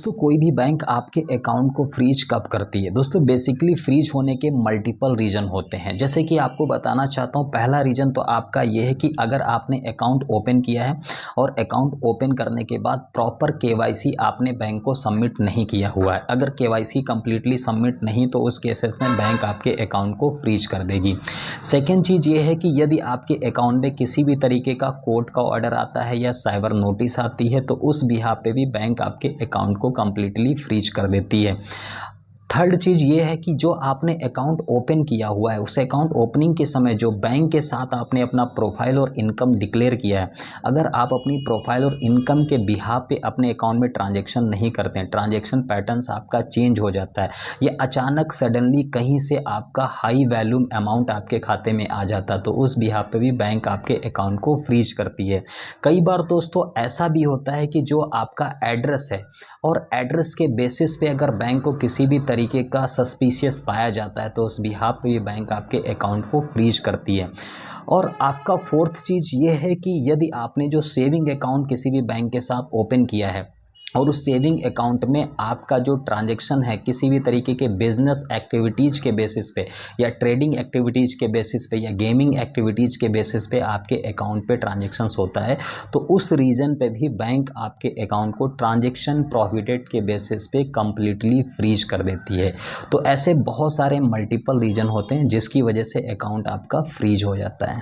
तो कोई भी बैंक आपके अकाउंट को फ्रीज कब करती है? दोस्तों बेसिकली फ्रीज होने के मल्टीपल रीज़न होते हैं। जैसे कि आपको बताना चाहता हूँ, पहला रीज़न तो आपका ये है कि अगर आपने अकाउंट ओपन किया है और अकाउंट ओपन करने के बाद प्रॉपर केवाईसी आपने बैंक को सबमिट नहीं किया हुआ है। अगर केवाईसी कंप्लीटली सबमिट नहीं तो उस केसेस में बैंक आपके अकाउंट को फ्रीज कर देगी। सेकेंड चीज़ ये है कि यदि आपके अकाउंट में किसी भी तरीके का कोर्ट का ऑर्डर आता है या साइबर नोटिस आती है तो उस बिहाफ पे भी बैंक आपके अकाउंट को कंप्लीटली फ्रीज कर देती है। थर्ड चीज़ ये है कि जो आपने अकाउंट ओपन किया हुआ है उस अकाउंट ओपनिंग के समय जो बैंक के साथ आपने अपना प्रोफाइल और इनकम डिक्लेयर किया है, अगर आप अपनी प्रोफाइल और इनकम के बिहाफ पे अपने अकाउंट में ट्रांजैक्शन नहीं करते हैं, ट्रांजैक्शन पैटर्न्स आपका चेंज हो जाता है, ये अचानक सडनली कहीं से आपका हाई वैल्यूम अमाउंट आपके खाते में आ जाता है तो उस बिहाफ पे भी बैंक आपके अकाउंट को फ्रीज करती है। कई बार दोस्तों ऐसा भी होता है कि जो आपका एड्रेस है और एड्रेस के बेसिस पे अगर बैंक को किसी भी तरीके का सस्पिशियस पाया जाता है तो उस बिहाफ पे ये बैंक आपके अकाउंट को फ्रीज करती है। और आपका फोर्थ चीज़ ये है कि यदि आपने जो सेविंग अकाउंट किसी भी बैंक के साथ ओपन किया है और उस सेविंग अकाउंट में आपका जो ट्रांजैक्शन है किसी भी तरीके के बिजनेस एक्टिविटीज़ के बेसिस पे या ट्रेडिंग एक्टिविटीज़ के बेसिस पे या गेमिंग एक्टिविटीज़ के बेसिस पे आपके अकाउंट पे ट्रांजैक्शंस होता है तो उस रीज़न पे भी बैंक आपके अकाउंट को ट्रांजैक्शन प्रोहिबिटेड के बेसिस पे कम्प्लीटली फ्रीज कर देती है। तो ऐसे बहुत सारे मल्टीपल रीज़न होते हैं जिसकी वजह से अकाउंट आपका फ्रीज हो जाता है।